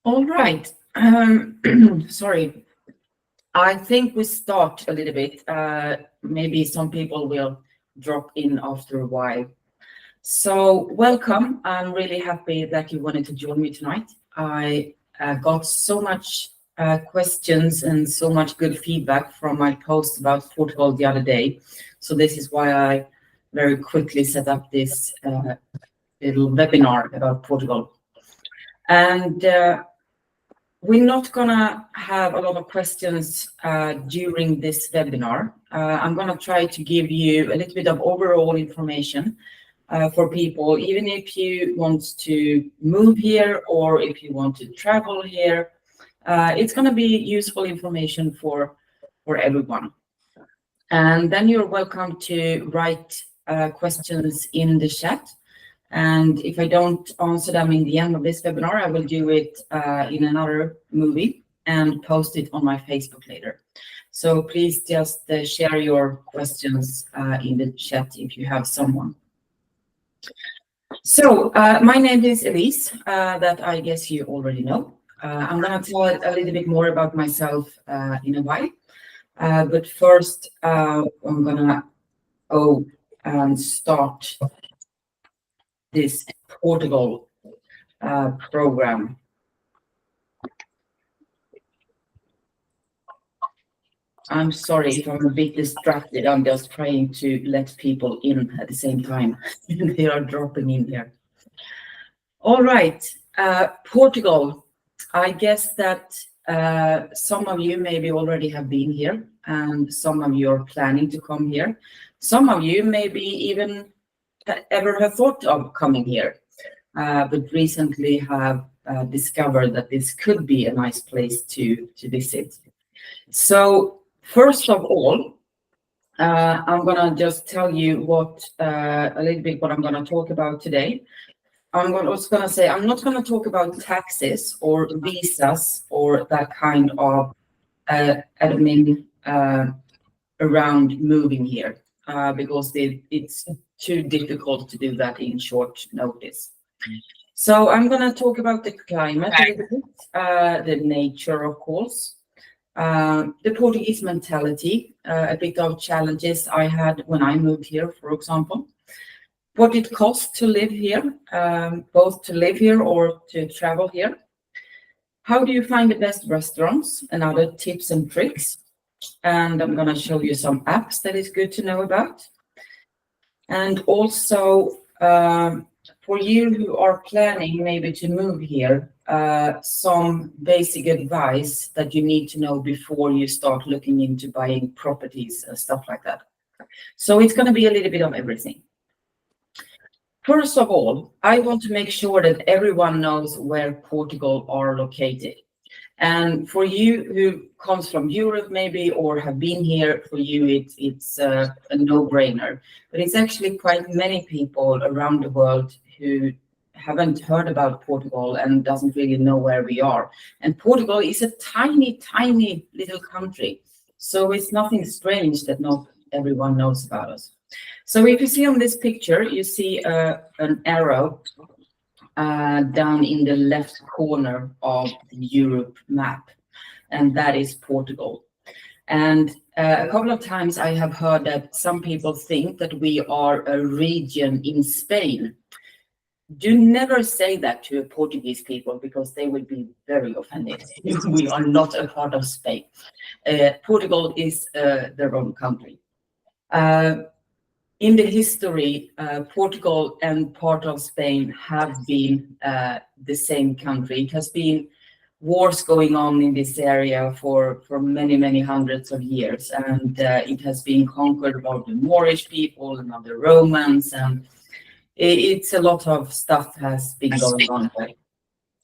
All right. Sorry. I think we start a little bit. Maybe some people will drop in after a while. So, welcome. I'm really happy that you wanted to join me tonight. I got so much questions and so much good feedback from my post about Portugal the other day. So, this is why I very quickly set up this little webinar about Portugal. And we're not gonna have a lot of questions during this webinar. I'm gonna try to give you a little bit of overall information for people, even if you want to move here or if you want to travel here. It's gonna be useful information for everyone. And then you're welcome to write questions in the chat. And if I don't answer them in the end of this webinar, I will do it in another movie and post it on my Facebook later. So please just share your questions in the chat if you have someone. So my name is Elise, that I guess you already know. I'm going to tell a little bit more about myself in a while. But first, I'm going to go and start this Portugal program. I'm sorry if I'm a bit distracted. I'm just trying to let people in at the same time. They are dropping in here. All right, Portugal. I guess that some of you maybe already have been here, and some of you are planning to come here. Some of you maybe even ever have thought of coming here, but recently have discovered that this could be a nice place to visit. So first of all, I'm gonna just tell you what a little bit what I'm gonna talk about today. I'm also gonna say I'm not gonna talk about taxes or visas or that kind of admin around moving here because it's too difficult to do that in short notice. So I'm going to talk about the climate a little bit, the nature, of course, the Portuguese mentality, a bit of challenges I had when I moved here, for example, what it costs to live here, both to live here or to travel here. How do you find the best restaurants and other tips and tricks? And I'm going to show you some apps that is good to know about. And also, for you who are planning maybe to move here, some basic advice that you need to know before you start looking into buying properties and stuff like that. So it's going to be a little bit of everything. First of all, I want to make sure that everyone knows where Portugal are located. And for you who comes from Europe maybe or have been here, for you it's a no-brainer. But it's actually quite many people around the world who haven't heard about Portugal and doesn't really know where we are. And Portugal is a tiny, tiny little country. So it's nothing strange that not everyone knows about us. So if you see on this picture, you see an arrow down in the left corner of the Europe map, and that is Portugal. And a couple of times I have heard that some people think that we are a region in Spain. Do never say that to Portuguese people because they will be very offended. We are not a part of Spain. Portugal is their own country. In the history, Portugal and part of Spain have been the same country. It has been wars going on in this area for many, many hundreds of years. And it has been conquered by the Moorish people and by the Romans. And it's a lot of stuff has been going on there.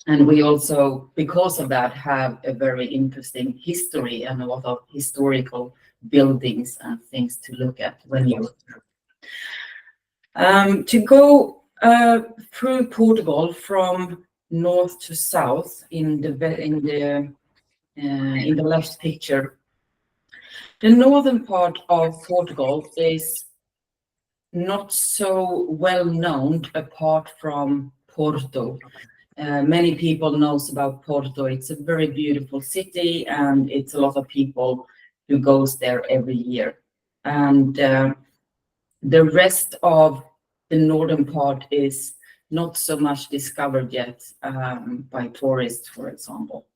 And we also, because of that, have a very interesting history and a lot of historical buildings and things to look at when you're to go through Portugal from north to south in the left picture. The northern part of Portugal is not so well known apart from Porto. Many people knows about Porto. It's a very beautiful city, and it's a lot of people who goes there every year. And the rest of the northern part is not so much discovered yet by tourists, for example.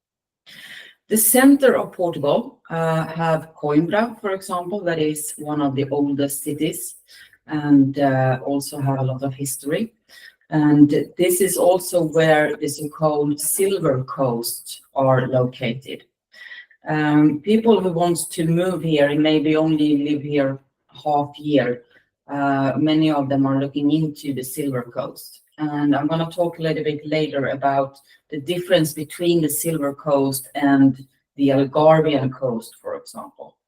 The center of Portugal have Coimbra, for example, that is one of the oldest cities, and also have a lot of history. And this is also where the so-called Silver Coast are located. People who wants to move here and maybe only live here half year, many of them are looking into the Silver Coast. And I'm going to talk a little bit later about the difference between the Silver Coast and the Algarvian coast, for example.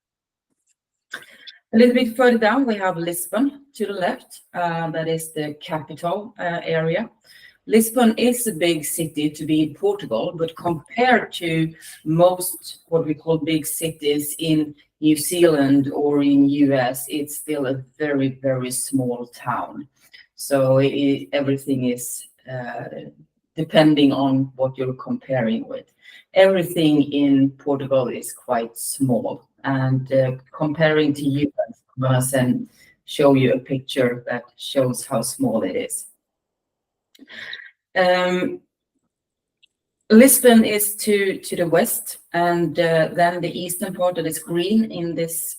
A little bit further down, we have Lisbon to the left. That is the capital area. Lisbon is a big city to be in Portugal, but compared to most what we call big cities in New Zealand or in US, it's still a very, very small town. So everything is depending on what you're comparing with. Everything in Portugal is quite small, and comparing to US, I'm gonna show you a picture that shows how small it is. Lisbon is to the west, and then the eastern part that is green in this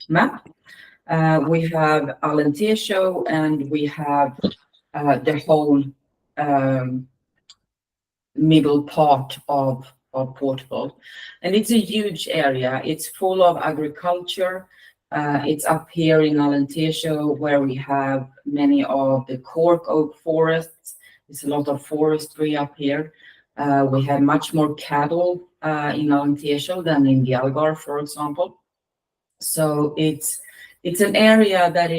map. We have Alentejo, and we have the whole middle part of Portugal. And it's a huge area. It's full of agriculture. It's up here in Alentejo where we have many of the cork oak forests. There's a lot of forestry up here. We have much more cattle in Alentejo than in the Algarve, for example. So it's an area that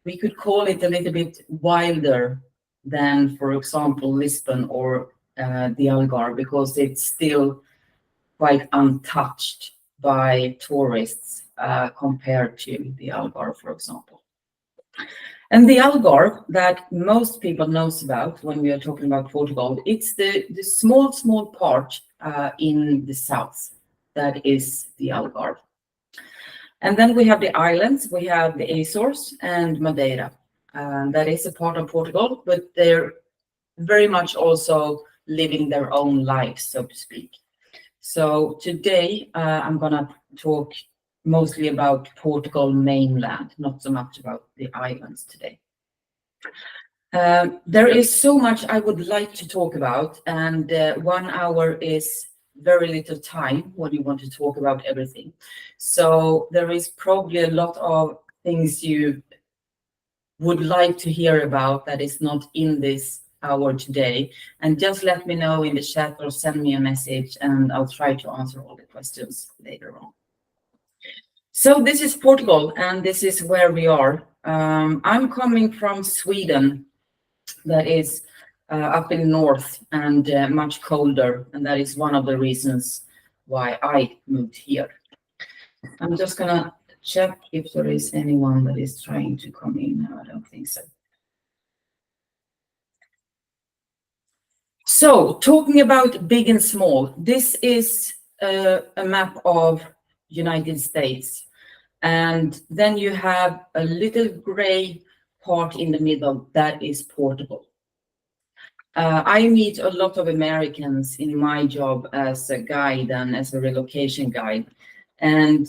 we could call it a little bit wilder than, for example, Lisbon or the Algarve, because it's still quite untouched by tourists compared to the Algarve, for example. And the Algarve that most people knows about when we are talking about Portugal, it's the small part in the south that is the Algarve. And then we have the islands. We have the Azores and Madeira. That is a part of Portugal, but they're very much also living their own lives, so to speak. So today I'm going to talk mostly about Portugal mainland, not so much about the islands today. There is so much I would like to talk about, and 1 hour is very little time when you want to talk about everything. So there is probably a lot of things you would like to hear about that is not in this hour today. And just let me know in the chat or send me a message, and I'll try to answer all the questions later on. So this is Portugal, and this is where we are. I'm coming from Sweden, that is up in north and much colder, and that is one of the reasons why I moved here. I'm just gonna check if there is anyone that is trying to come in. No, I don't think so. So talking about big and small, this is a map of United States, and then you have a little gray part in the middle that is Portugal. I meet a lot of Americans in my job as a guide and as a relocation guide. And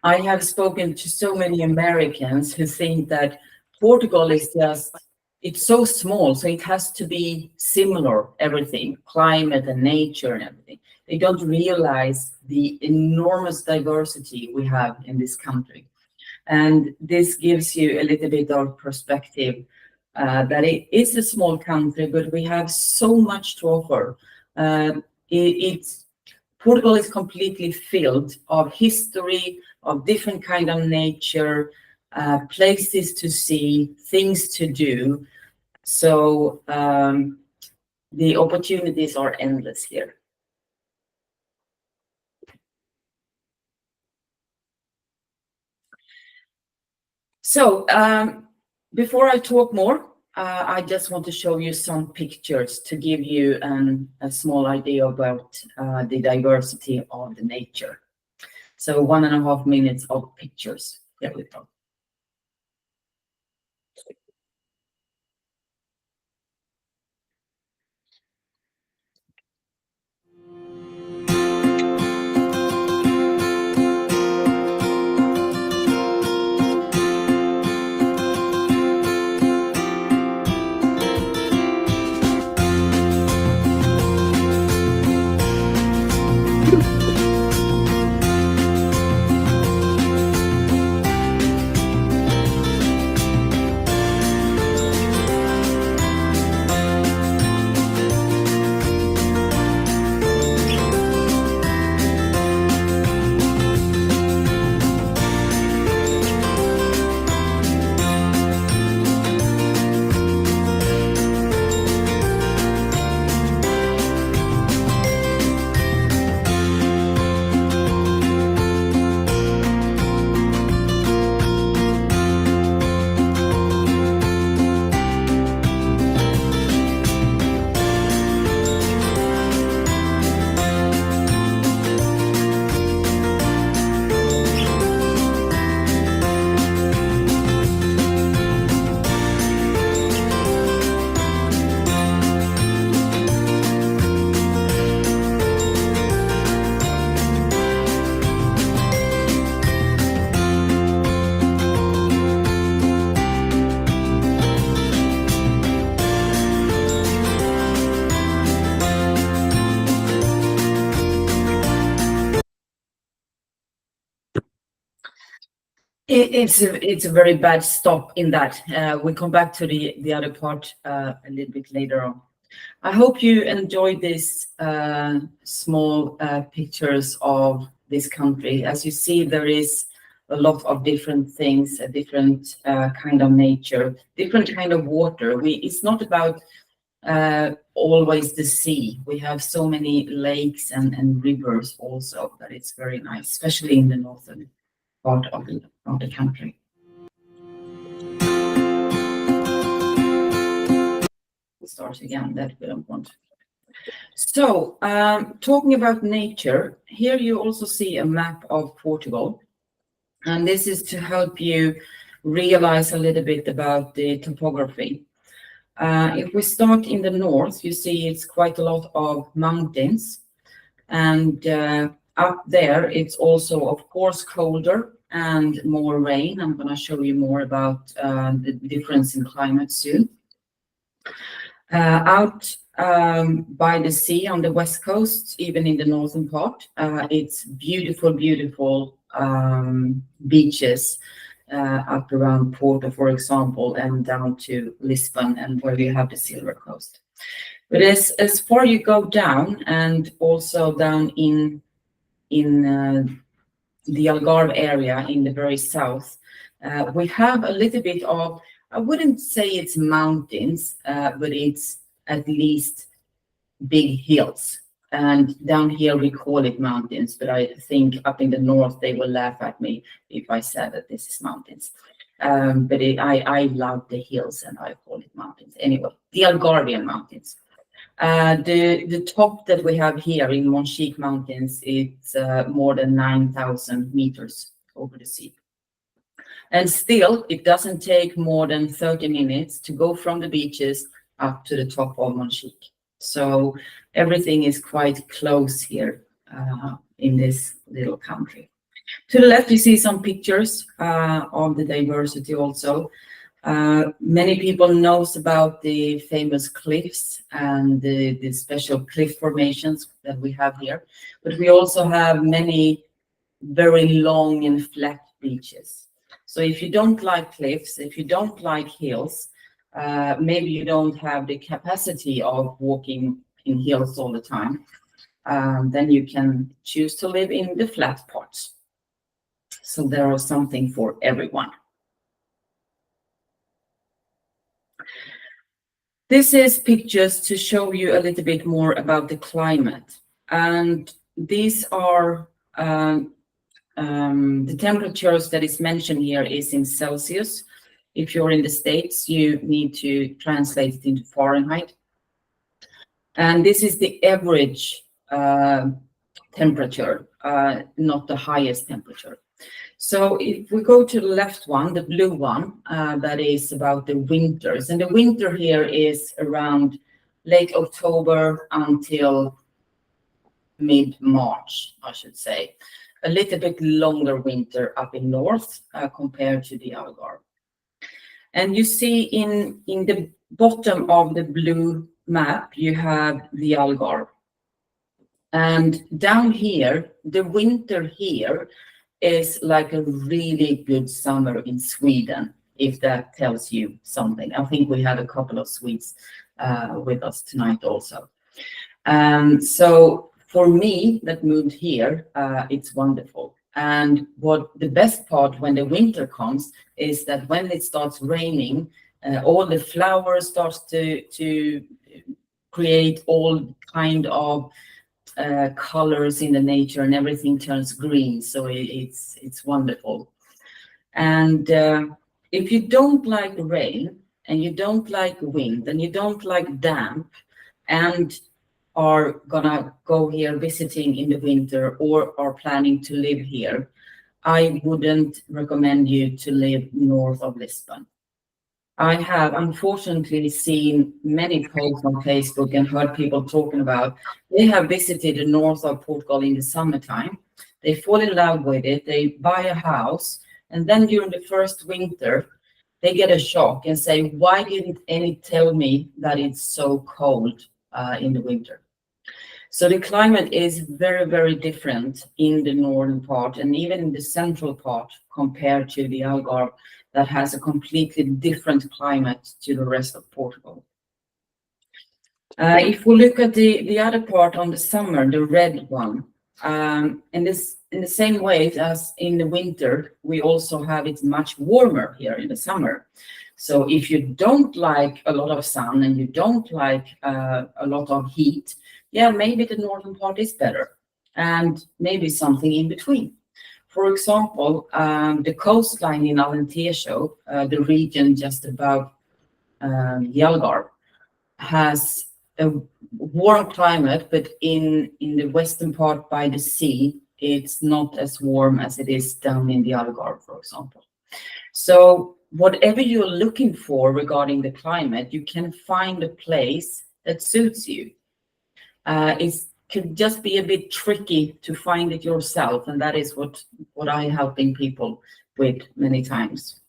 I have spoken to so many Americans who think that Portugal is just, it's so small, so it has to be similar, everything, climate and nature and everything. They don't realize the enormous diversity we have in this country. And this gives you a little bit of perspective that it is a small country, but we have so much to offer. Portugal is completely filled of history, of different kind of nature, places to see, things to do. So the opportunities are endless here. So before I talk more, I just want to show you some pictures to give you a small idea about the diversity of the nature. So 1.5 minutes of pictures. There we go. It's a very bad stop in that. We'll come back to the other part a little bit later on. I hope you enjoyed this small pictures of this country. As you see, there is a lot of different things, a different kind of nature, different kind of water. It's not about always the sea. We have so many lakes and rivers also that it's very nice, especially in the northern part of the country. We'll start again, that we don't want. So, talking about nature, here you also see a map of Portugal. And this is to help you realize a little bit about the topography. If we start in the north, you see it's quite a lot of mountains. And up there, it's also, of course, colder and more rain. I'm going to show you more about the difference in climate soon. Out by the sea on the west coast, even in the northern part, it's beautiful, beautiful beaches up around Porto, for example, and down to Lisbon, and where you have the Silver Coast. But as far you go down, and also down in the Algarve area in the very south, we have a little bit of, I wouldn't say it's mountains, but it's at least big hills. And down here we call it mountains, but I think up in the north they will laugh at me if I said that this is mountains. But I love the hills and I call it mountains. Anyway, the Algarvian mountains. The top that we have here in Monchique Mountains, it's more than 9,000 meters over the sea. And still, it doesn't take more than 30 minutes to go from the beaches up to the top of Monchique. So everything is quite close here in this little country. To the left, you see some pictures of the diversity also. Many people knows about the famous cliffs and the special cliff formations that we have here, but we also have many very long and flat beaches. So if you don't like cliffs, if you don't like hills, maybe you don't have the capacity of walking in hills all the time, then you can choose to live in the flat parts. So there is something for everyone. This is pictures to show you a little bit more about the climate. And these are the temperatures that is mentioned here is in Celsius. If you're in the States, you need to translate it into Fahrenheit. And this is the average temperature, not the highest temperature. So if we go to the left one, the blue one, that is about the winters. And the winter here is around late October until mid-March, I should say. A little bit longer winter up in north compared to the Algarve. And you see in the bottom of the blue map, you have the Algarve. And down here, the winter here is like a really good summer in Sweden, if that tells you something. I think we have a couple of Swedes with us tonight also. So for me that moved here, it's wonderful. And what the best part when the winter comes is that when it starts raining, all the flowers starts to create all kind of colors in the nature, and everything turns green. So it's wonderful. And if you don't like rain, and you don't like wind, and you don't like damp, and are gonna go here visiting in the winter or are planning to live here, I wouldn't recommend you to live north of Lisbon. I have unfortunately seen many posts on Facebook and heard people talking about they have visited the north of Portugal in the summertime. They fall in love with it, they buy a house, and then during the first winter, they get a shock and say, why didn't any tell me that it's so cold in the winter? So the climate is very, very different in the northern part and even in the central part compared to the Algarve that has a completely different climate to the rest of Portugal. If we look at the other part on the summer, the red one, in the same way as in the winter, we also have it much warmer here in the summer. So if you don't like a lot of sun and you don't like a lot of heat, yeah, maybe the northern part is better, and maybe something in between. For example, the coastline in Alentejo, the region just above the Algarve, has a warm climate, but in the western part by the sea, it's not as warm as it is down in the Algarve, for example. So whatever you're looking for regarding the climate, you can find a place that suits you. It could just be a bit tricky to find it yourself, and that is what I'm helping people with many times.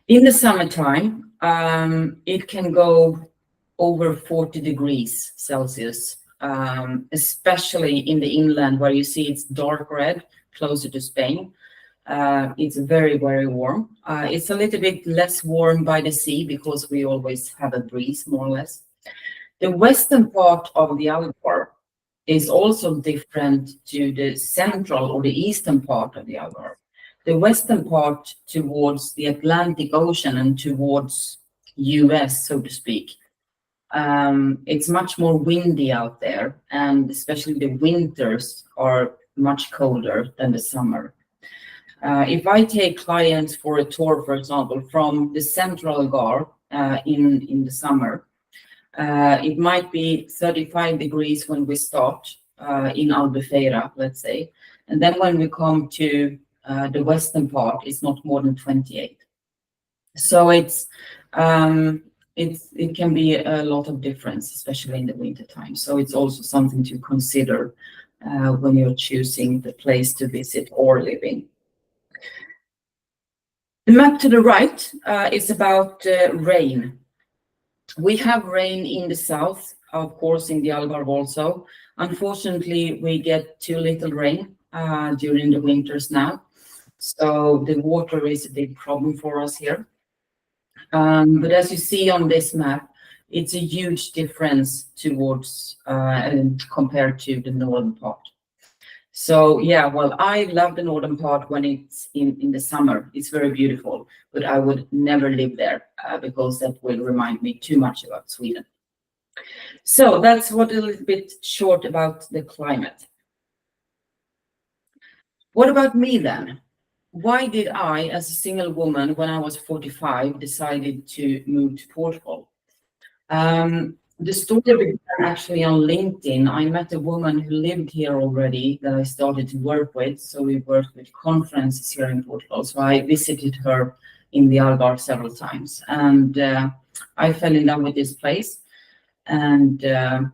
In the summertime, it can go over 40 degrees Celsius, especially in the inland where you see it's dark red, closer to Spain. It's very, very warm. It's a little bit less warm by the sea because we always have a breeze, more or less. The western part of the Algarve is also different to the central or the eastern part of the Algarve. The western part towards the Atlantic Ocean and towards US, so to speak, it's much more windy out there, and especially the winters are much colder than the summer. If I take clients for a tour, for example, from the central Algarve in the summer, it might be 35 degrees when we start in Albufeira, let's say. And then when we come to the western part, it's not more than 28. So it can be a lot of difference, especially in the winter time. So it's also something to consider when you're choosing the place to visit or live in. The map to the right is about rain. We have rain in the south, of course, in the Algarve also. Unfortunately, we get too little rain during the winters now. So the water is a big problem for us here. But as you see on this map, it's a huge difference towards compared to the northern part. So yeah, well, I love the northern part when it's in the summer. It's very beautiful, but I would never live there because that will remind me too much about Sweden. So that's what a little bit short about the climate. What about me then? why did I, as a single woman, when I was 45, decided to move to Portugal? The story began actually on LinkedIn. I met a woman who lived here already that I started to work with. So we worked with conferences here in Portugal. So I visited her in the Algarve several times, and I fell in love with this place. And then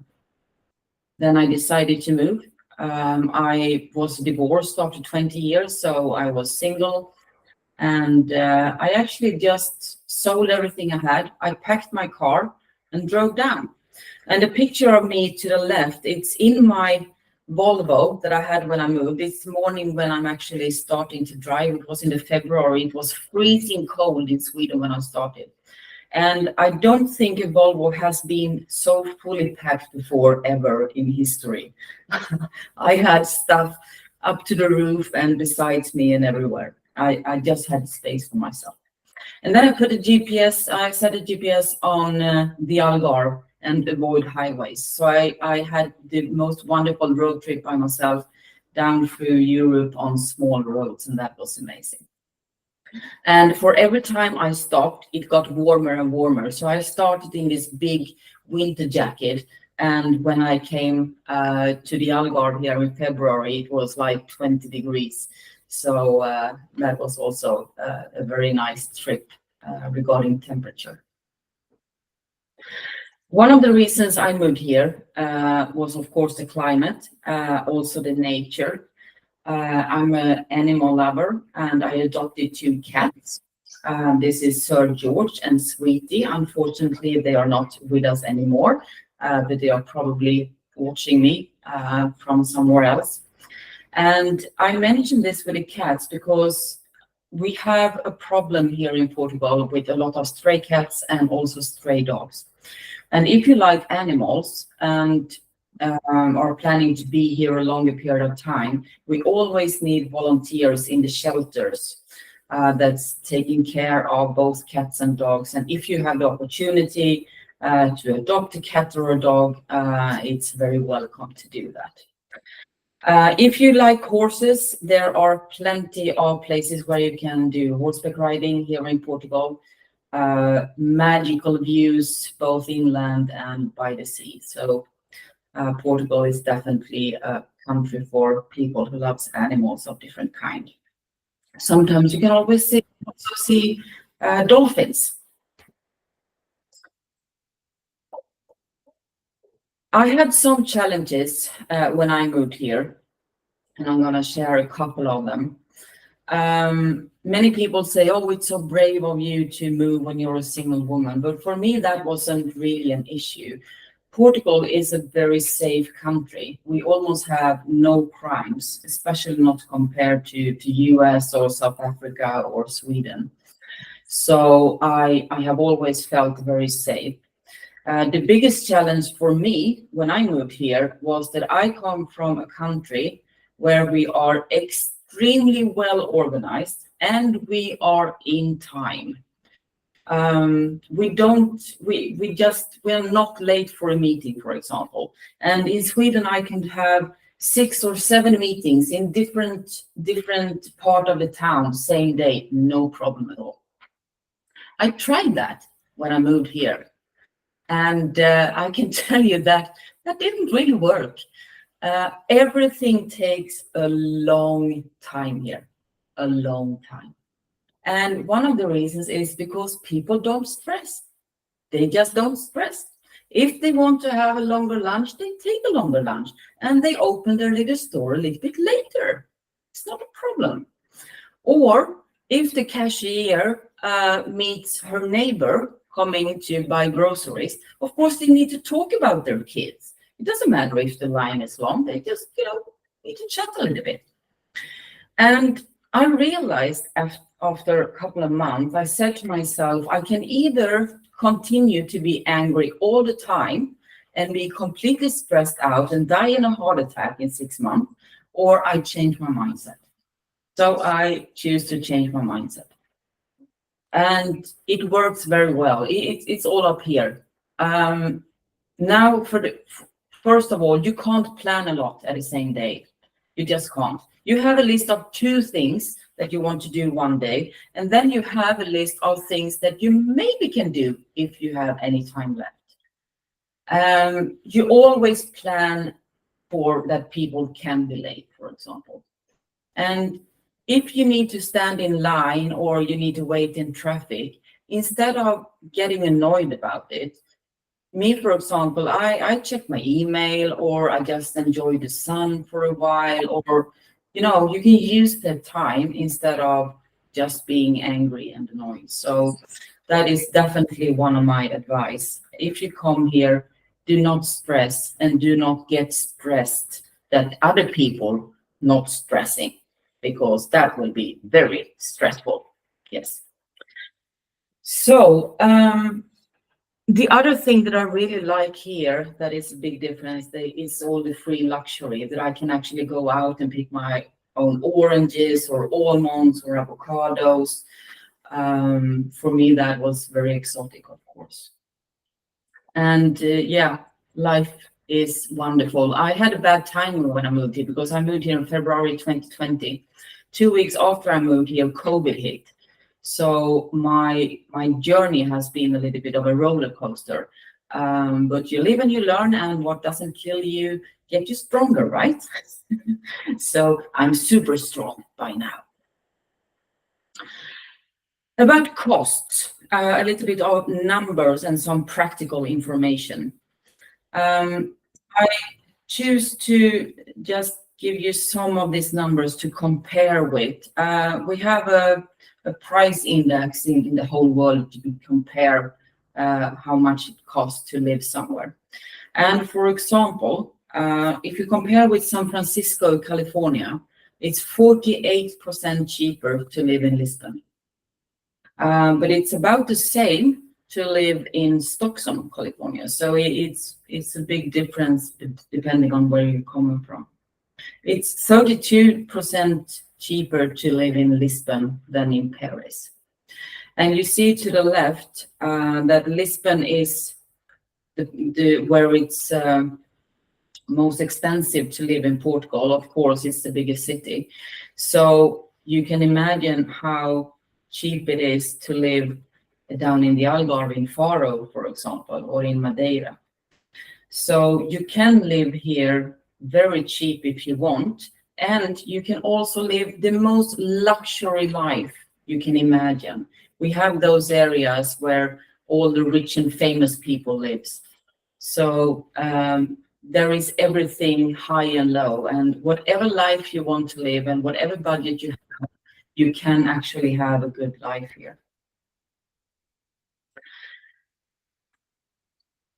I decided to move. I was divorced after 20 years, so I was single. And I actually just sold everything I had. I packed my car and drove down. And the picture of me to the left, it's in my Volvo that I had when I moved. This morning when I'm actually starting to drive, it was in the February. It was freezing cold in Sweden when I started. And I don't think a Volvo has been so fully packed before ever in history. I had stuff up to the roof and besides me and everywhere. I just had space for myself. And then I set a GPS on the Algarve and avoid highways. So I had the most wonderful road trip by myself down through Europe on small roads, and that was amazing. And for every time I stopped, it got warmer and warmer. So I started in this big winter jacket. And when I came to the Algarve here in February, it was like 20 degrees. So that was also a very nice trip regarding temperature. One of the reasons I moved here was, of course, the climate, also the nature. I'm an animal lover, and I adopted 2 cats. This is Sir George and Sweetie. Unfortunately, they are not with us anymore, but they are probably watching me from somewhere else. And I mentioned this with the cats because we have a problem here in Portugal with a lot of stray cats and also stray dogs. And if you like animals and are planning to be here a longer period of time, we always need volunteers in the shelters that's taking care of both cats and dogs. And if you have the opportunity to adopt a cat or a dog, it's very welcome to do that. If you like horses, there are plenty of places where you can do horseback riding here in Portugal. Magical views both inland and by the sea. So Portugal is definitely a country for people who loves animals of different kind. Sometimes you can also see dolphins. I had some challenges when I moved here, and I'm going to share a couple of them. Many people say, oh, it's so brave of you to move when you're a single woman. But for me, that wasn't really an issue. Portugal is a very safe country. We almost have no crimes, especially not compared to US or South Africa or Sweden. So I have always felt very safe. The biggest challenge for me when I moved here was that I come from a country where we are extremely well organized and we are in time. We're not late for a meeting, for example. And in Sweden, I can have 6 or 7 meetings in different part of the town, same day, no problem at all. I tried that when I moved here. And I can tell you that didn't really work. Everything takes a long time here, a long time. And one of the reasons is because people don't stress. They just don't stress. If they want to have a longer lunch, they take a longer lunch and they open their little store a little bit later. It's not a problem. Or if the cashier meets her neighbor coming to buy groceries, of course, they need to talk about their kids. It doesn't matter if the line is long. They just, need to chat a little bit. And I realized after a couple of months, I said to myself, I can either continue to be angry all the time and be completely stressed out and die in a heart attack in 6 months, or I change my mindset. So I choose to change my mindset. And it works very well. It's all up here. Now, first of all, you can't plan a lot at the same day. You just can't. You have a list of 2 things that you want to do one day. And then you have a list of things that you maybe can do if you have any time left. You always plan for that people can be late, for example. And if you need to stand in line or you need to wait in traffic, instead of getting annoyed about it, me, for example, I check my email, or I just enjoy the sun for a while, or, you know, you can use the time instead of just being angry and annoyed. So that is definitely one of my advice. If you come here, do not stress and do not get stressed that other people not stressing, because that will be very stressful. Yes. So, the other thing that I really like here, that is a big difference, is all the free luxury, that I can actually go out and pick my own oranges or almonds or avocados. For me, that was very exotic, of course. And yeah, life is wonderful. I had a bad time when I moved here, because I moved here in February 2020. 2 weeks after I moved here, COVID hit. So my journey has been a little bit of a roller coaster. But you live and you learn, and what doesn't kill you get you stronger, right? So I'm super strong by now. About costs, a little bit of numbers and some practical information. I choose to just give you some of these numbers to compare with. We have a price index in the whole world to compare how much it costs to live somewhere. And for example, if you compare with San Francisco, California, it's 48% cheaper to live in Lisbon. But it's about the same to live in Stockton, California. So it's a big difference depending on where you're coming from. It's 32% cheaper to live in Lisbon than in Paris. And you see to the left that Lisbon is where it's most expensive to live in Portugal. Of course, it's the biggest city. So you can imagine how cheap it is to live down in the Algarve in Faro, for example, or in Madeira. So you can live here very cheap if you want, and you can also live the most luxury life you can imagine. We have those areas where all the rich and famous people lives. So there is everything high and low, and whatever life you want to live and whatever budget you have, you can actually have a good life here.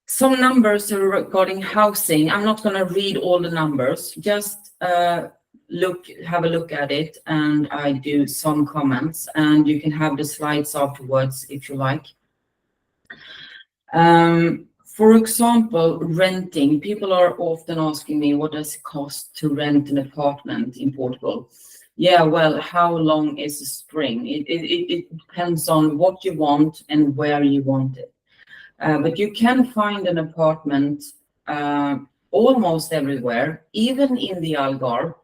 Some numbers regarding housing. I'm not going to read all the numbers, just have a look at it, and I do some comments, and you can have the slides afterwards if you like. For example, renting. People are often asking me, what does it cost to rent an apartment in Portugal? Yeah, well, how long is a string? It depends on what you want and where you want it. But you can find an apartment almost everywhere, even in the Algarve,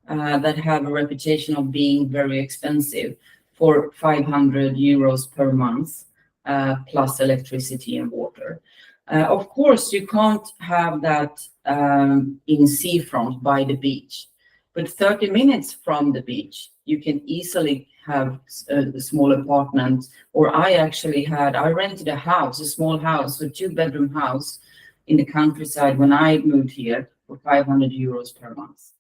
that have a reputation of being very expensive, for 500 euros per month, plus electricity and water. Of course, you can't have that in seafront by the beach, but 30 minutes from the beach, you can easily have a small apartment. Or I rented a house, a small house, a 2-bedroom house in the countryside when I moved here for 500 euros per month.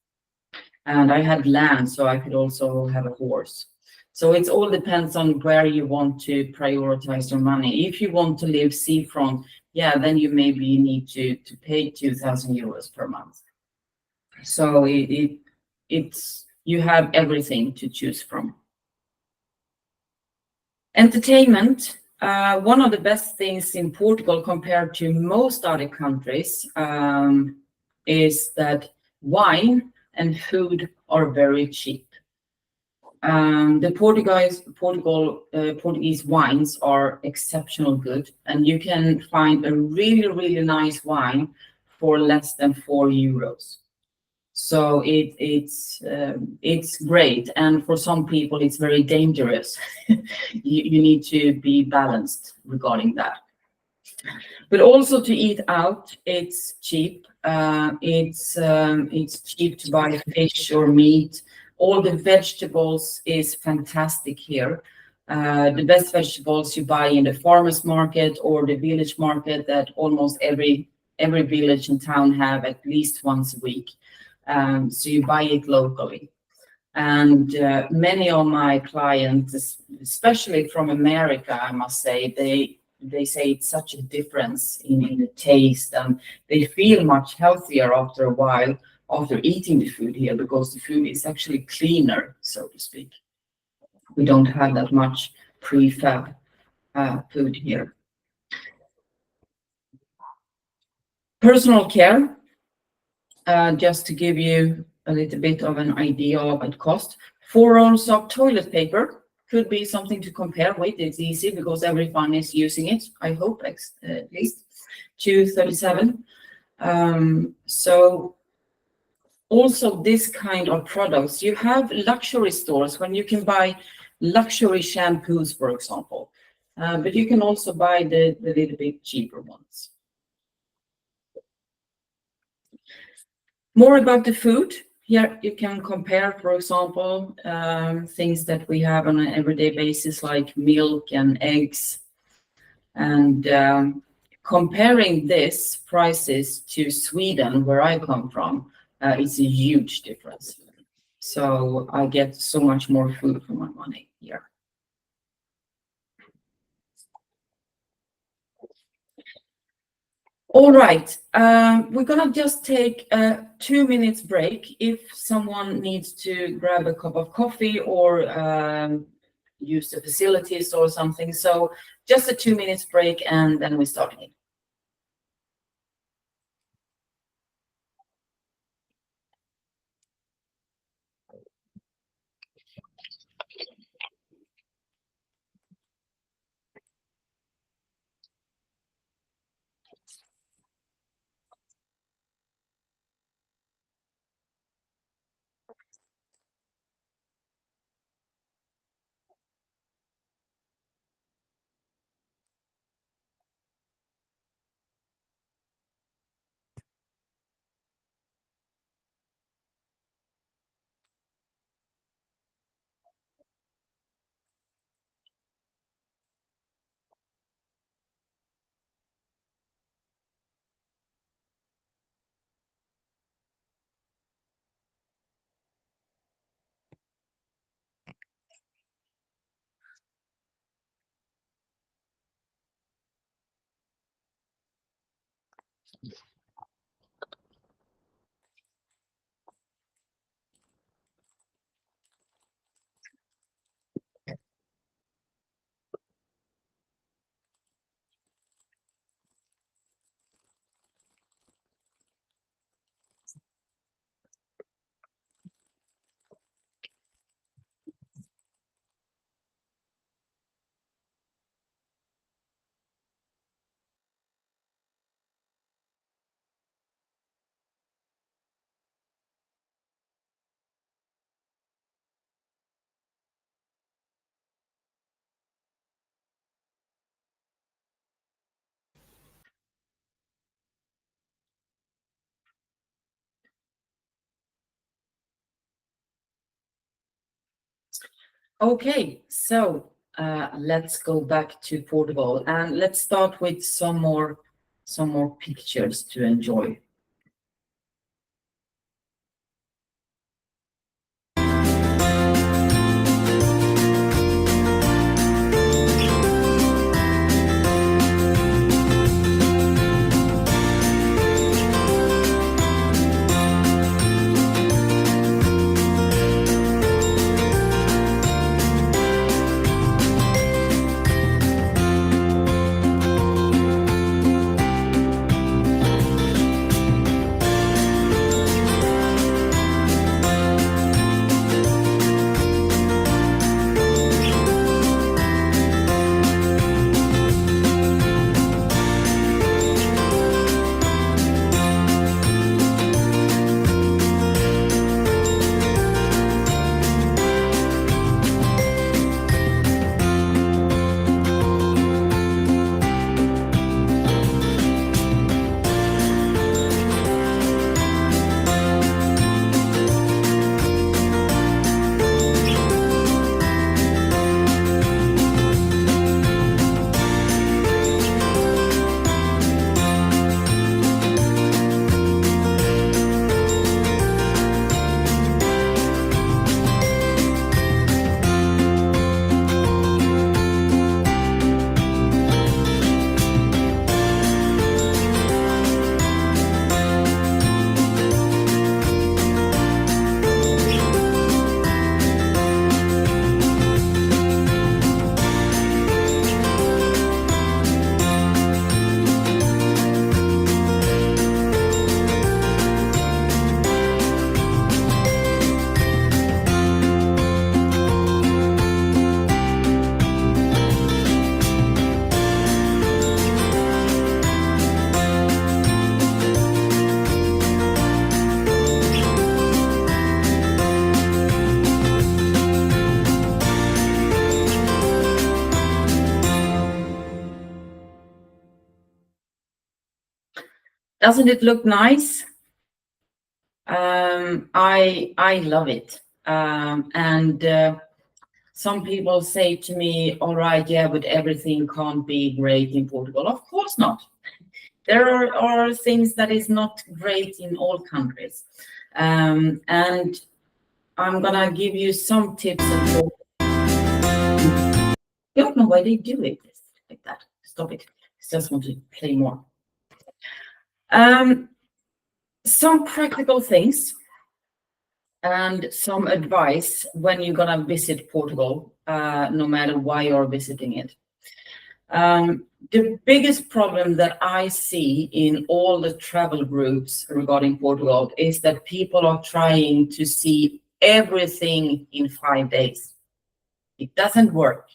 And I had land, so I could also have a horse. So it all depends on where you want to prioritize your money. If you want to live seafront, yeah, then you maybe need to pay 2,000 euros per month. So you have everything to choose from. Entertainment. One of the best things in Portugal compared to most other countries is that wine and food are very cheap. The Portuguese wines are exceptional good, and you can find a really, really nice wine for less than 4 euros. So it's great, and for some people it's very dangerous. You need to be balanced regarding that. But also to eat out, it's cheap. It's cheap to buy fish or meat. All the vegetables is fantastic here. The best vegetables you buy in the farmers market or the village market that almost every village and town have at least once a week. So you buy it locally. And many of my clients, especially from America, I must say, they say it's such a difference in the taste, and they feel much healthier after a while after eating the food here, because the food is actually cleaner, so to speak. We don't have that much prefab food here. Personal care, just to give you a little bit of an idea of what it costs. 4 rolls of toilet paper could be something to compare with. It's easy because everyone is using it, I hope, at least. 237. So also this kind of products, you have luxury stores when you can buy luxury shampoos, for example, but you can also buy the little bit cheaper ones. More about the food. Here you can compare, for example, things that we have on an everyday basis like milk and eggs. And comparing this prices to Sweden, where I come from, it's a huge difference. So I get so much more food for my money here. All right, we're gonna just take a 2 minutes break if someone needs to grab a cup of coffee or use the facilities or something. So just a 2 minutes break and then we start again. Okay, so let's go back to Portugal and let's start with some more pictures to enjoy. Doesn't it look nice? I love it. Some people say to me, all right, yeah, but everything can't be great in Portugal. Of course not. There are things that is not great in all countries. And I'm gonna give you some tips and tools. I don't know why they do it like that. Stop it. I just want to play more. Some practical things and some advice when you're gonna visit Portugal, no matter why you're visiting it. The biggest problem that I see in all the travel groups regarding Portugal is that people are trying to see everything in 5 days. It doesn't work.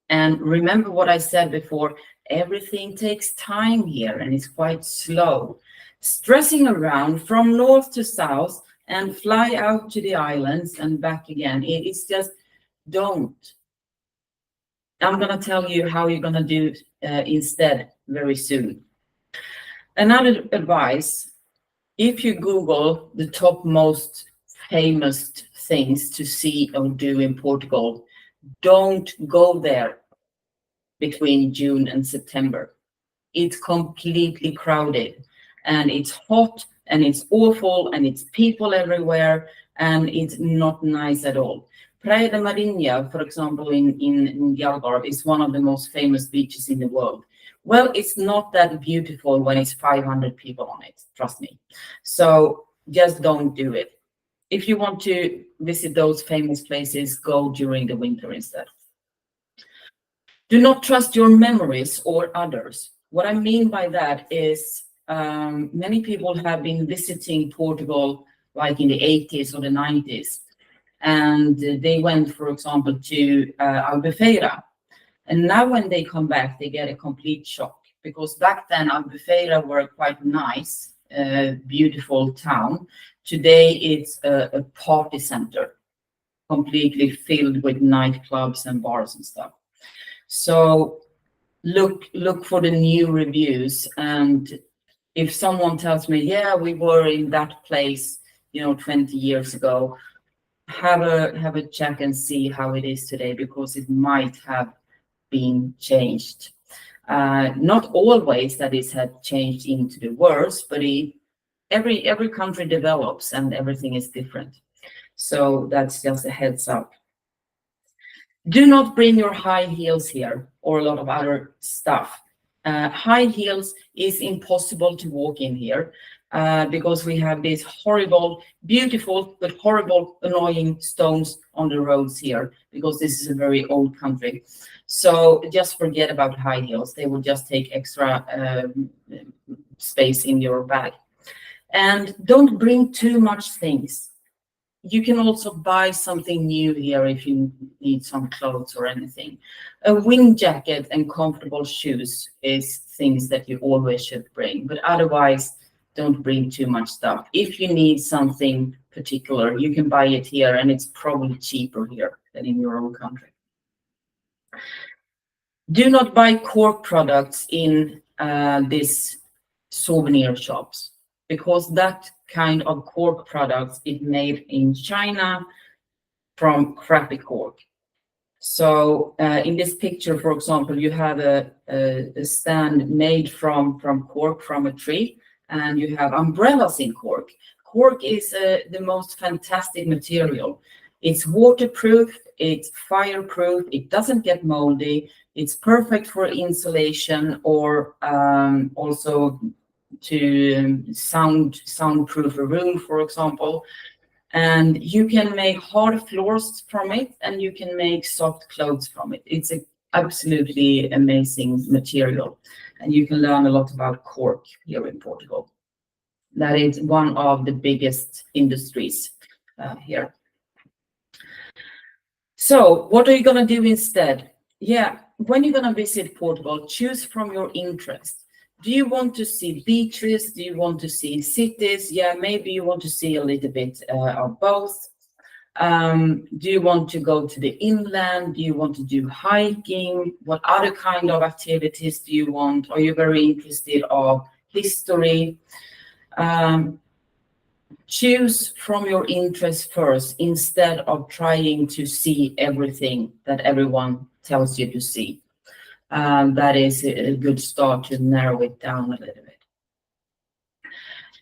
And remember what I said before, everything takes time here and it's quite slow. Stressing around from north to south and fly out to the islands and back again, it's just don't. I'm going to tell you how you're going to do instead very soon. Another advice, if you Google the top most famous things to see or do in Portugal, don't go there between June and September. It's completely crowded and it's hot and it's awful and it's people everywhere and it's not nice at all. Praia de Marinha, for example, in Algarve, is one of the most famous beaches in the world. Well, it's not that beautiful when it's 500 people on it, trust me. So just don't do it. If you want to visit those famous places, go during the winter instead. Do not trust your memories or others. What I mean by that is many people have been visiting Portugal like in the 80s or the 90s. And they went, for example, to Albufeira. And now when they come back, they get a complete shock because back then Albufeira were quite nice, beautiful town. Today it's a party center, completely filled with nightclubs and bars and stuff. So look for the new reviews. And if someone tells me, yeah, we were in that place, 20 years ago, have a check and see how it is today because it might have been changed. Not always that it had changed into the worse, but every country develops and everything is different. So that's just a heads up. Do not bring your high heels here or a lot of other stuff. High heels is impossible to walk in here because we have these horrible, beautiful, but horrible, annoying stones on the roads here because this is a very old country. So just forget about high heels. They will just take extra space in your bag. And don't bring too much things. You can also buy something new here if you need some clothes or anything. A wind jacket and comfortable shoes is things that you always should bring, but otherwise don't bring too much stuff. If you need something particular, you can buy it here and it's probably cheaper here than in your own country. Do not buy cork products in these souvenir shops because that kind of cork products is made in China from crappy cork. So in this picture, for example, you have a stand made from cork from a tree, and you have umbrellas in cork. Cork is the most fantastic material. It's waterproof, it's fireproof, it doesn't get moldy, it's perfect for insulation or also to soundproof a room, for example. And you can make hard floors from it and you can make soft clothes from it. It's an absolutely amazing material. And you can learn a lot about cork here in Portugal. That is one of the biggest industries here. So what are you going to do instead? Yeah, when you're going to visit Portugal, choose from your interest. Do you want to see beaches? Do you want to see cities? Yeah, maybe you want to see a little bit of both. Do you want to go to the inland? Do you want to do hiking? What other kind of activities do you want? Are you very interested of history? Choose from your interest first instead of trying to see everything that everyone tells you to see. That is a good start to narrow it down a little bit.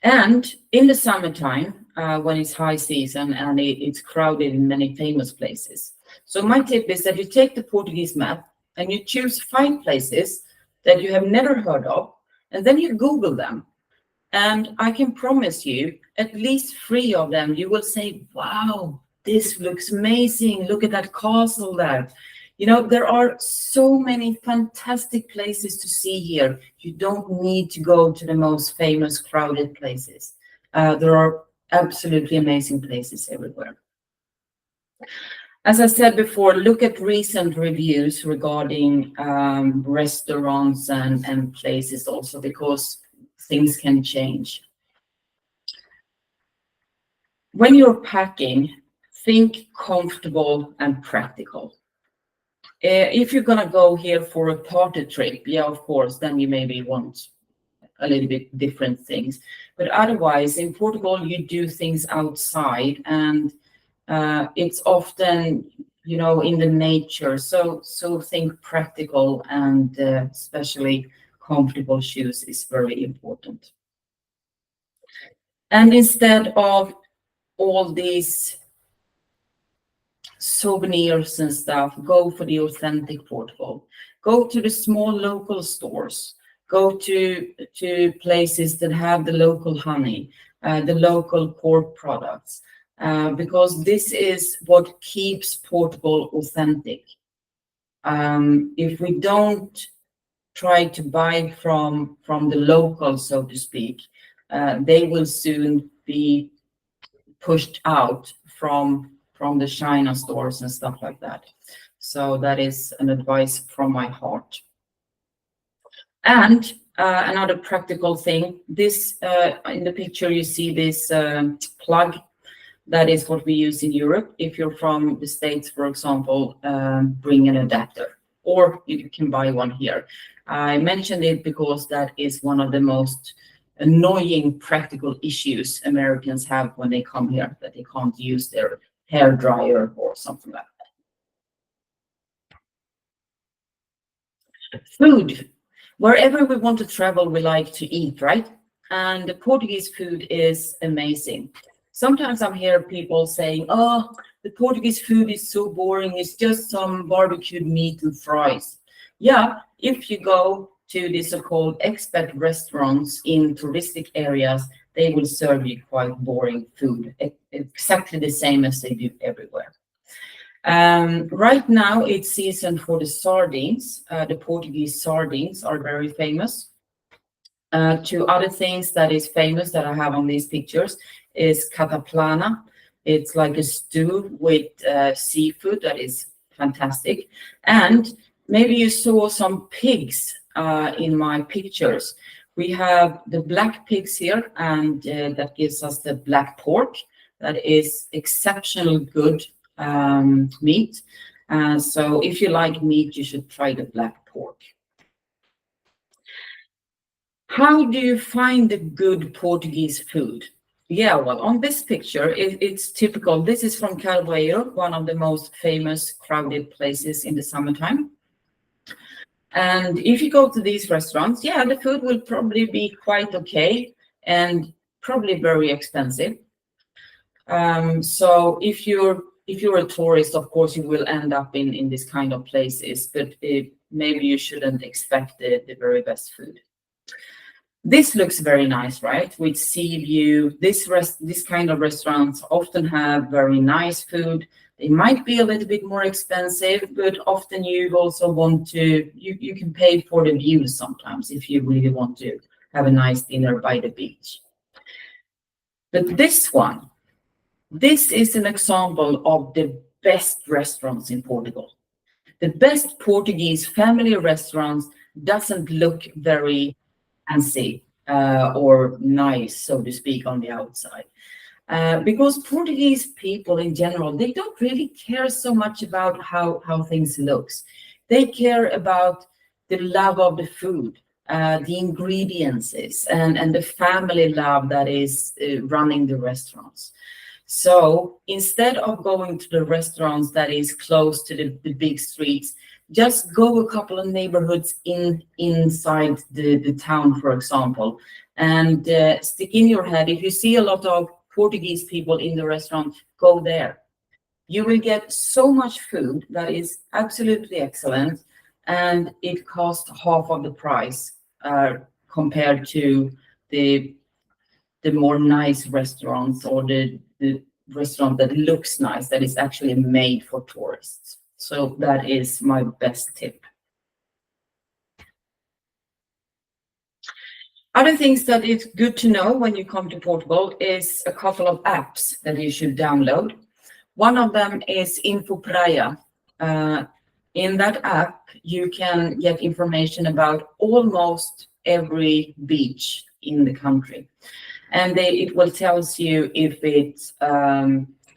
And in the summertime, when it's high season and it's crowded in many famous places. So my tip is that you take the Portuguese map and you choose 5 places that you have never heard of, and then you Google them. And I can promise you, at least 3 of them, you will say, wow, this looks amazing. Look at that castle there. You know, there are so many fantastic places to see here. You don't need to go to the most famous crowded places. There are absolutely amazing places everywhere. As I said before, look at recent reviews regarding restaurants and places also, because things can change. When you're packing, think comfortable and practical. If you're gonna go here for a party trip, yeah, of course, then you maybe want a little bit different things. But otherwise, in Portugal, you do things outside, and it's often, you know, in the nature. So think practical, and especially comfortable shoes is very important. And instead of all these souvenirs and stuff, go for the authentic Portugal. Go to the small local stores. Go to places that have the local honey, the local pork products, because this is what keeps Portugal authentic. If we don't try to buy from the locals, so to speak, they will soon be pushed out from the China stores and stuff like that. So that is an advice from my heart. And another practical thing, this in the picture you see this plug. That is what we use in Europe. If you're from the States, for example, bring an adapter, or you can buy one here. I mentioned it because that is one of the most annoying practical issues Americans have when they come here, that they can't use their hair dryer or something like that. Food. Wherever we want to travel, we like to eat, right? And the Portuguese food is amazing. Sometimes I hear people saying, oh, the Portuguese food is so boring. It's just some barbecued meat and fries. Yeah, if you go to the so-called expat restaurants in touristic areas, they will serve you quite boring food, exactly the same as they do everywhere. Right now, it's season for the sardines. The Portuguese sardines are very famous. Two other things that is famous that I have on these pictures is cataplana. It's like a stew with seafood that is fantastic. And maybe you saw some pigs in my pictures. We have the black pigs here, and that gives us the black pork. That is exceptionally good meat. So if you like meat, you should try the black pork. How do you find the good Portuguese food? Yeah, well, on this picture, it's typical. This is from Carvalho, one of the most famous crowded places in the summertime. And if you go to these restaurants, yeah, the food will probably be quite okay and probably very expensive. So if you're a tourist, of course, you will end up in this kind of places, but maybe you shouldn't expect the very best food. This looks very nice, right? With sea view. This kind of restaurants often have very nice food. They might be a little bit more expensive, but often you also want to, you can pay for the view sometimes if you really want to have a nice dinner by the beach. But this one, this is an example of the best restaurants in Portugal. The best Portuguese family restaurants doesn't look very fancy or nice, so to speak, on the outside. Because Portuguese people in general, they don't really care so much about how things looks. They care about the love of the food. the ingredients is, and the family love that is running the restaurants. So instead of going to the restaurants that is close to the big streets, just go a couple of neighborhoods inside the town, for example, and stick in your head. If you see a lot of Portuguese people in the restaurant, go there. You will get so much food that is absolutely excellent, and it costs half of the price compared to the more nice restaurants, or the restaurant that looks nice, that is actually made for tourists. So that is my best tip. Other things that is good to know when you come to Portugal is a couple of apps that you should download. One of them is Info Praia. In that app, you can get information about almost every beach in the country. And it will tell you if it's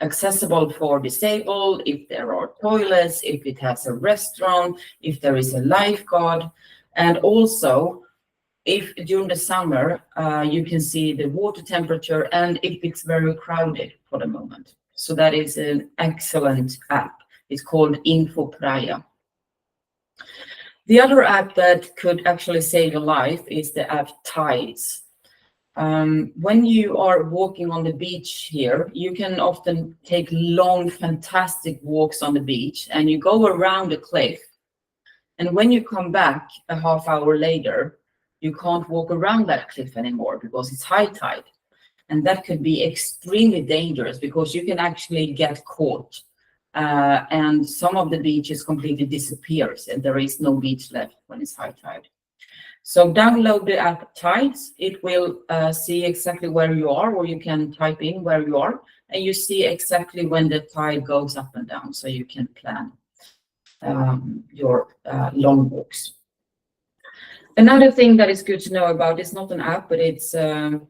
accessible for disabled, if there are toilets, if it has a restaurant, if there is a lifeguard, and also if during the summer you can see the water temperature and if it's very crowded for the moment. So that is an excellent app. It's called Info Praia. The other app that could actually save your life is the app Tides. When you are walking on the beach here, you can often take long, fantastic walks on the beach, and you go around a cliff. And when you come back a half hour later, you can't walk around that cliff anymore because it's high tide. And that could be extremely dangerous because you can actually get caught. And some of the beaches completely disappears and there is no beach left when it's high tide. So download the app Tides. It will see exactly where you are, or you can type in where you are, and you see exactly when the tide goes up and down, so you can plan your long walks. Another thing that is good to know about is not an app, but it's a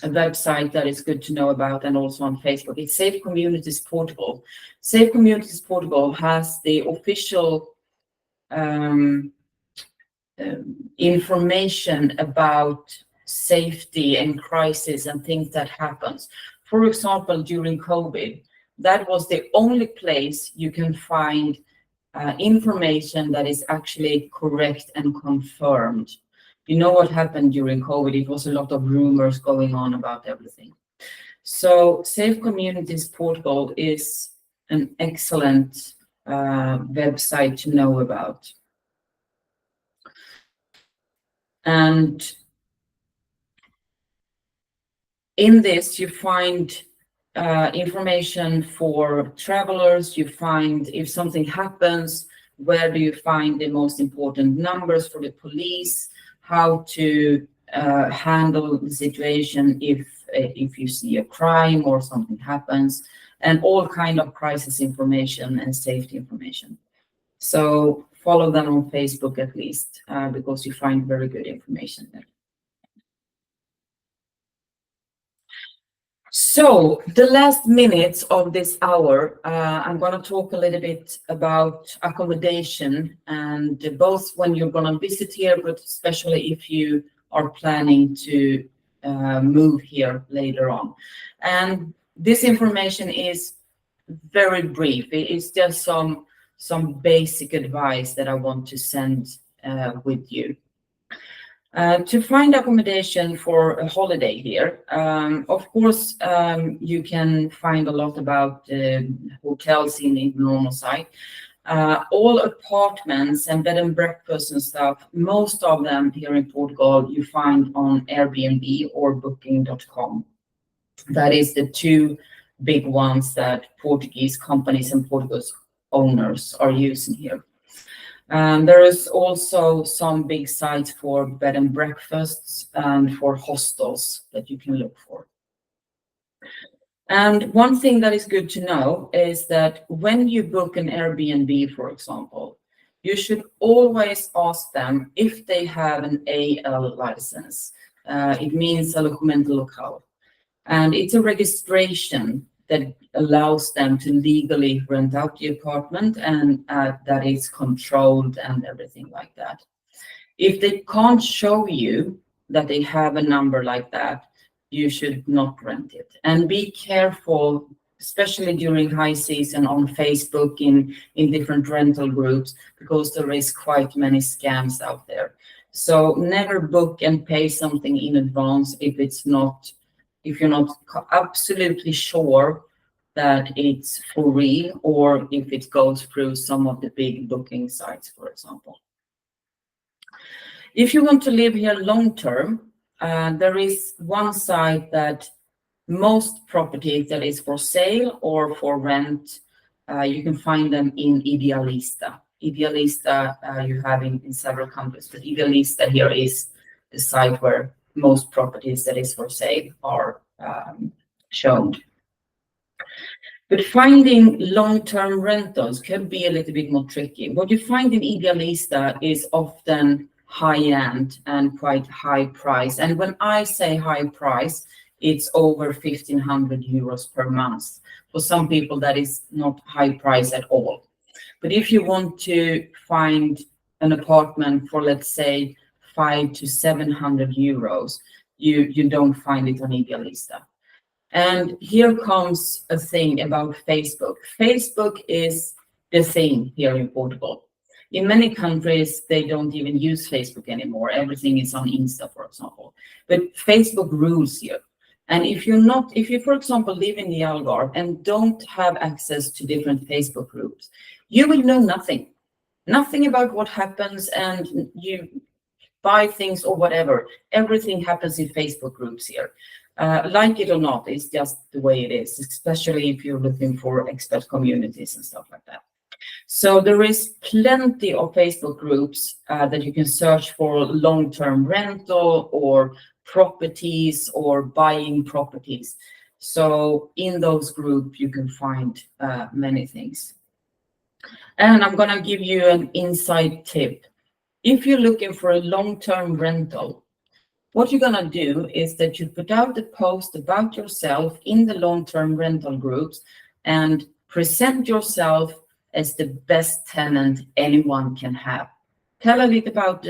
website that is good to know about, and also on Facebook. It's Safe Communities Portugal. Safe Communities Portugal has the official information about safety and crisis and things that happens. For example, during COVID, that was the only place you can find information that is actually correct and confirmed. You know what happened during COVID? It was a lot of rumors going on about everything. So Safe Communities Portugal is an excellent website to know about. And in this, you find information for travelers. You find if something happens, where do you find the most important numbers for the police, how to handle the situation if you see a crime or something happens, and all kind of crisis information and safety information. So follow them on Facebook at least, because you find very good information there. So the last minutes of this hour, I'm going to talk a little bit about accommodation, and both when you're going to visit here, but especially if you are planning to move here later on. And this information is very brief. It's just some basic advice that I want to send with you. To find accommodation for a holiday here, of course, you can find a lot about hotels in the normal site. All apartments and bed and breakfast and stuff, most of them here in Portugal, you find on Airbnb or booking.com. That is the two big ones that Portuguese companies and Portuguese owners are using here. There is also some big sites for bed and breakfasts and for hostels that you can look for. And one thing that is good to know is that when you book an Airbnb, for example, you should always ask them if they have an AL license. It means alojamento local. And it's a registration that allows them to legally rent out the apartment, and that is controlled and everything like that. If they can't show you that they have a number like that, you should not rent it. And be careful, especially during high season on Facebook in different rental groups, because there is quite many scams out there. So never book and pay something in advance if you're not absolutely sure that it's for real, or if it goes through some of the big booking sites, for example. If you want to live here long term, there is one site that most properties that is for sale or for rent, you can find them in Idealista. Idealista you have in several countries, but Idealista here is the site where most properties that is for sale are shown. But finding long-term rentals can be a little bit more tricky. What you find in Idealista is often high-end and quite high price. And when I say high price, it's over 1,500 euros per month. For some people, that is not high price at all. But if you want to find an apartment for, let's say, 500 to 700 euros, you don't find it on Idealista. And here comes a thing about Facebook. Facebook is the thing here in Portugal. In many countries, they don't even use Facebook anymore. Everything is on Insta, for example. But Facebook rules here. And if you, for example, live in the Algarve and don't have access to different Facebook groups, you will know nothing about what happens, and you buy things or whatever. Everything happens in Facebook groups here. Like it or not, it's just the way it is, especially if you're looking for expat communities and stuff like that. So there is plenty of Facebook groups that you can search for long-term rental or properties or buying properties. So in those groups, you can find many things. And I'm going to give you an inside tip. If you're looking for a long-term rental, what you're going to do is that you put out a post about yourself in the long-term rental groups and present yourself as the best tenant anyone can have. Tell a little about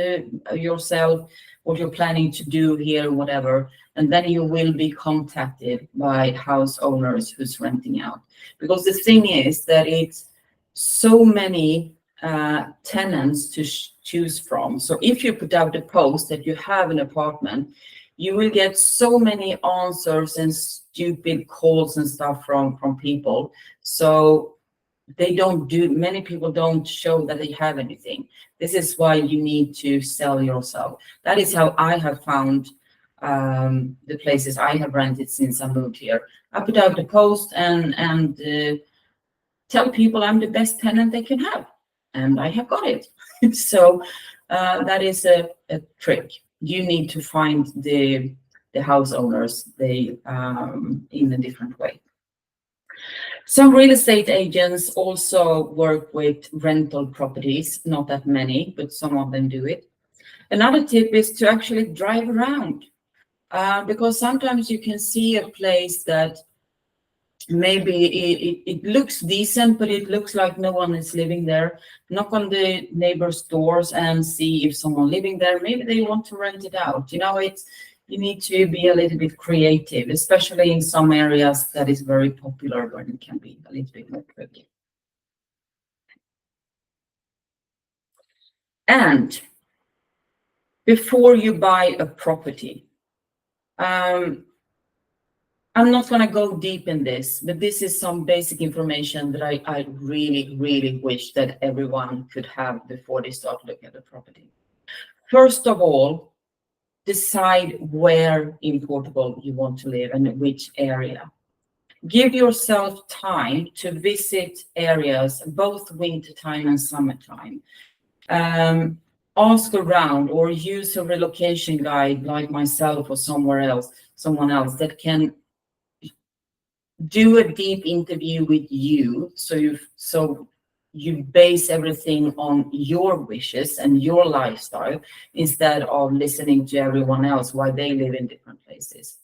yourself, what you're planning to do here, whatever, and then you will be contacted by house owners who's renting out. Because the thing is that it's so many tenants to choose from. So if you put out a post that you have an apartment, you will get so many answers and stupid calls and stuff from people. So many people don't show that they have anything. This is why you need to sell yourself. That is how I have found the places I have rented since I moved here. I put out a post and tell people I'm the best tenant they can have. And I have got it. So that is a trick. You need to find the house owners in a different way. Some real estate agents also work with rental properties, not that many, but some of them do it. Another tip is to actually drive around, because sometimes you can see a place that maybe it looks decent, but it looks like no one is living there. Knock on the neighbors' doors and see if someone living there. Maybe they want to rent it out. You need to be a little bit creative, especially in some areas that is very popular where it can be a little bit more tricky. And before you buy a property, I'm not going to go deep in this, but this is some basic information that I really, really wish that everyone could have before they start looking at the property. First of all, decide where in Portugal you want to live and which area. Give yourself time to visit areas, both wintertime and summertime. Ask around or use a relocation guide like myself or someone else that can do a deep interview with you. So you base everything on your wishes and your lifestyle instead of listening to everyone else why they live in different places.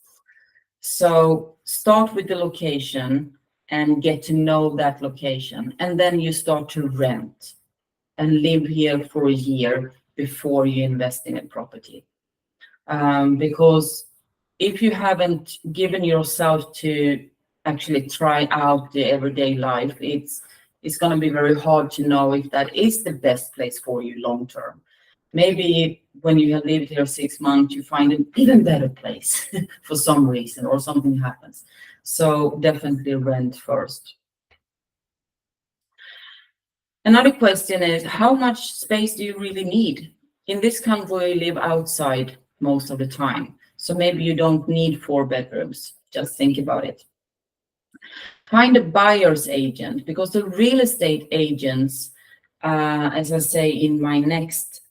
So start with the location and get to know that location, and then you start to rent and live here for a year before you invest in a property. Because if you haven't given yourself to actually try out the everyday life, it's going to be very hard to know if that is the best place for you long term. Maybe when you have lived here 6 months, you find an even better place for some reason or something happens. So definitely rent first. Another question is, how much space do you really need? In this country, we live outside most of the time. So maybe you don't need 4 bedrooms. Just think about it. Find a buyer's agent, because the real estate agents, as I say in my next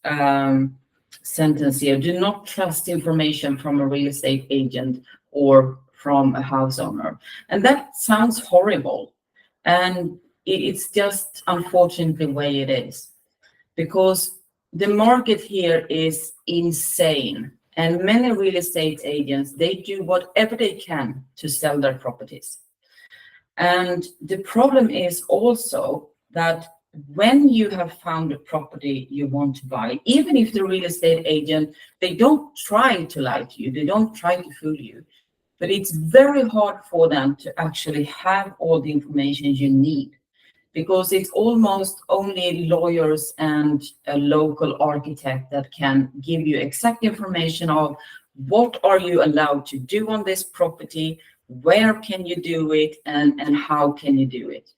sentence here, do not trust information from a real estate agent or from a house owner. And that sounds horrible. And it's just unfortunately the way it is, because the market here is insane. And many real estate agents, they do whatever they can to sell their properties. And the problem is also that when you have found a property you want to buy, even if the real estate agent, they don't try to lie to you, they don't try to fool you, but it's very hard for them to actually have all the information you need, because it's almost only lawyers and a local architect that can give you exact information of what are you allowed to do on this property, where can you do it, and how can you do it.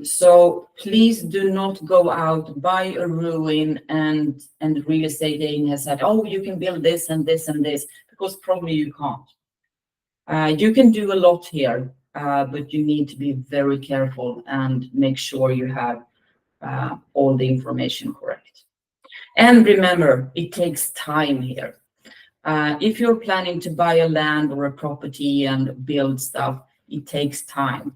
So please do not go out, buy a ruin, and the real estate agent has said, oh, you can build this and this and this, because probably you can't. You can do a lot here, but you need to be very careful and make sure you have all the information correct. And remember, it takes time here. If you're planning to buy a land or a property and build stuff, it takes time.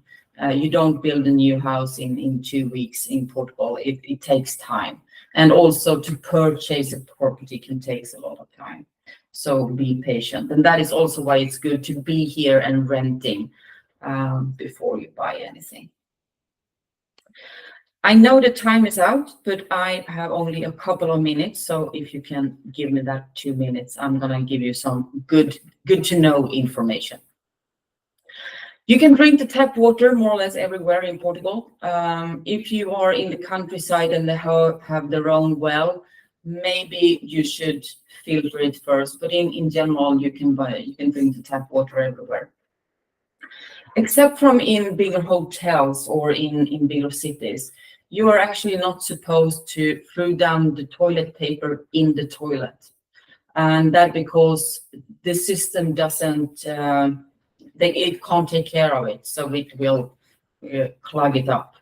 You don't build a new house in 2 weeks in Portugal. It takes time. And also to purchase a property can take a lot of time. So be patient. And that is also why it's good to be here and renting before you buy anything. I know the time is out, but I have only a couple of minutes. So if you can give me that 2 minutes, I'm going to give you some good to know information. You can drink the tap water more or less everywhere in Portugal. If you are in the countryside and they have their own well, maybe you should filter it first. But in general, you can drink the tap water everywhere. Except from in bigger hotels or in bigger cities, you are actually not supposed to throw down the toilet paper in the toilet. And that because the system doesn't, it can't take care of it, so it will clog it up.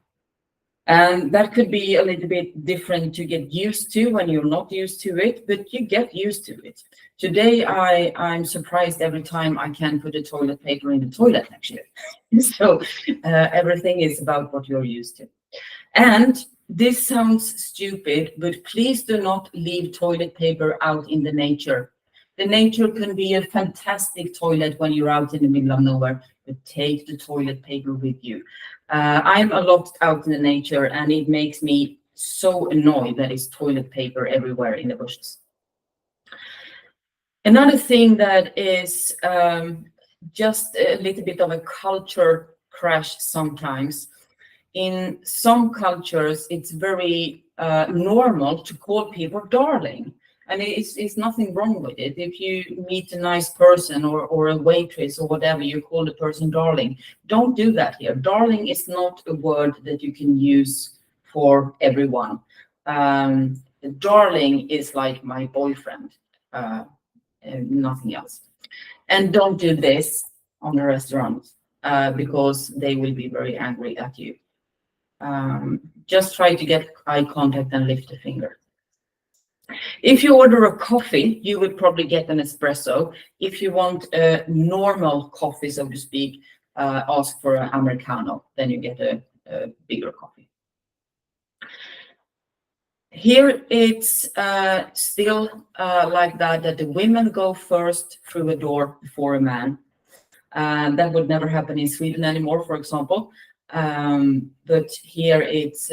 And that could be a little bit different to get used to when you're not used to it, but you get used to it. Today, I'm surprised every time I can put a toilet paper in the toilet, actually. So everything is about what you're used to. And this sounds stupid, but please do not leave toilet paper out in the nature. The nature can be a fantastic toilet when you're out in the middle of nowhere, but take the toilet paper with you. I'm a lot out in the nature, and it makes me so annoyed that it's toilet paper everywhere in the bushes. Another thing that is just a little bit of a culture crash sometimes. In some cultures, it's very normal to call people darling. And it's nothing wrong with it. If you meet a nice person or a waitress or whatever, you call the person darling. Don't do that here. Darling is not a word that you can use for everyone. Darling is like my boyfriend, and nothing else. And don't do this on a restaurant because they will be very angry at you. Just try to get eye contact and lift a finger. If you order a coffee, you will probably get an espresso. If you want a normal coffee, so to speak, ask for an Americano, then you get a bigger coffee. Here it's still like that the women go first through a door before a man. That would never happen in Sweden anymore, for example. But here it's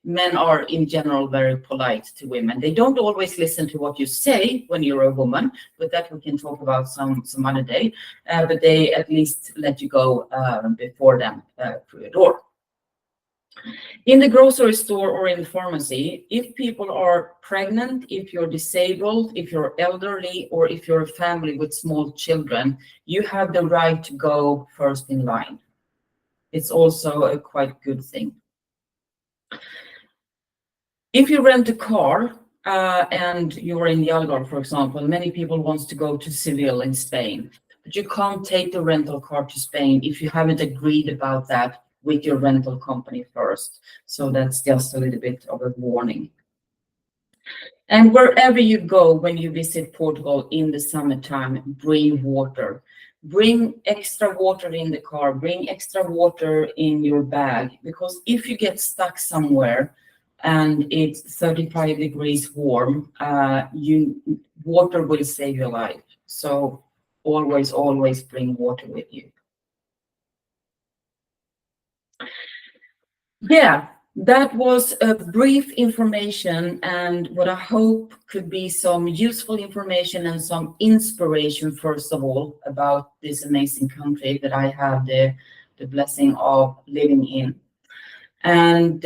men are in general very polite to women. They don't always listen to what you say when you're a woman, but that we can talk about some other day. But they at least let you go before them through your door. In the grocery store or in the pharmacy, if people are pregnant, if you're disabled, if you're elderly, or if you're a family with small children, you have the right to go first in line. It's also a quite good thing. If you rent a car and you're in the Algarve, for example, many people want to go to Seville in Spain, but you can't take the rental car to Spain if you haven't agreed about that with your rental company first. So that's just a little bit of a warning. And wherever you go when you visit Portugal in the summertime, bring water. Bring extra water in the car, bring extra water in your bag, because if you get stuck somewhere and it's 35 degrees warm, water will save your life. So always bring water with you. Yeah, that was a brief information and what I hope could be some useful information and some inspiration, first of all, about this amazing country that I have the blessing of living in. And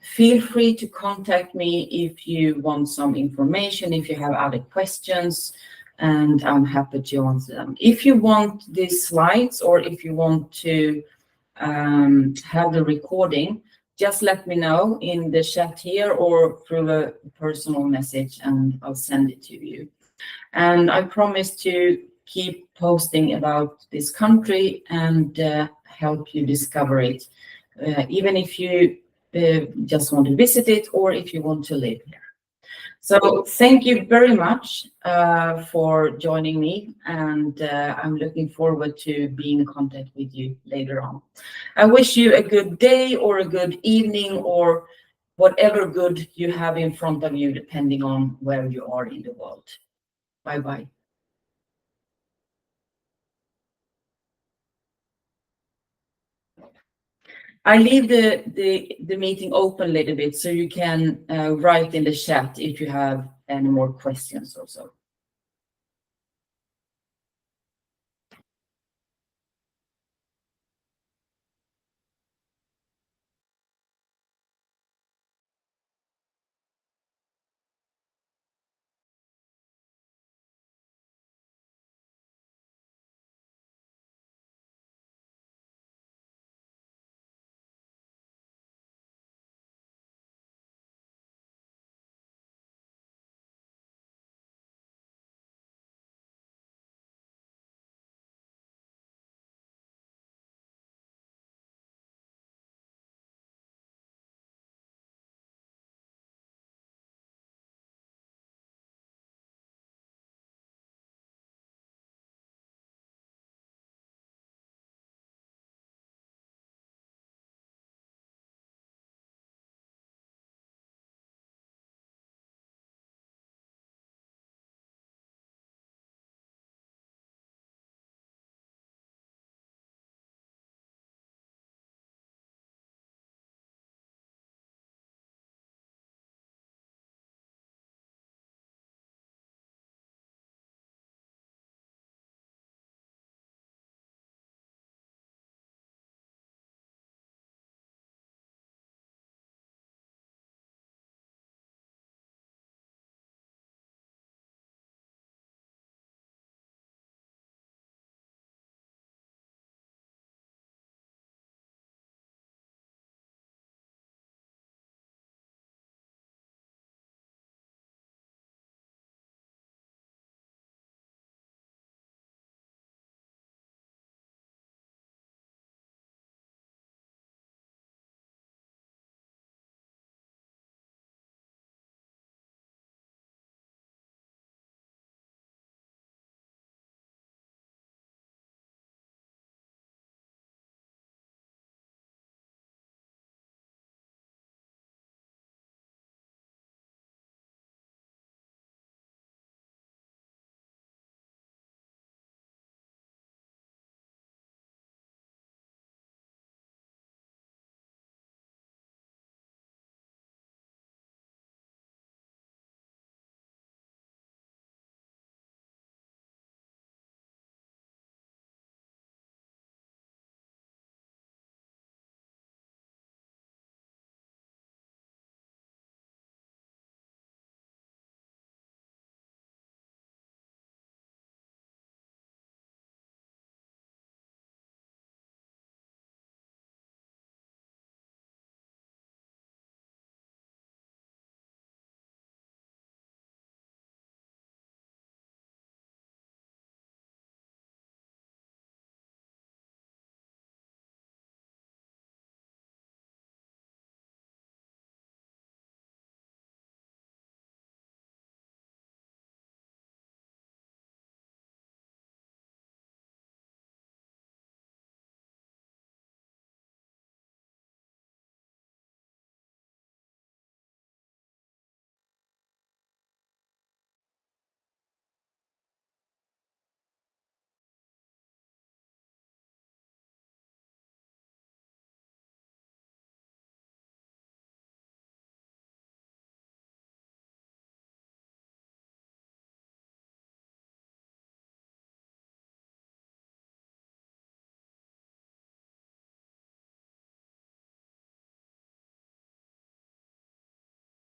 feel free to contact me if you want some information, if you have other questions, and I'm happy to answer them. If you want these slides or if you want to have the recording, just let me know in the chat here or through a personal message and I'll send it to you. And I promise to keep posting about this country and help you discover it, even if you just want to visit it or if you want to live here. So thank you very much for joining me, and I'm looking forward to being in contact with you later on. I wish you a good day or a good evening or whatever good you have in front of you, depending on where you are in the world. Bye-bye. I leave the meeting open a little bit so you can write in the chat if you have any more questions or so.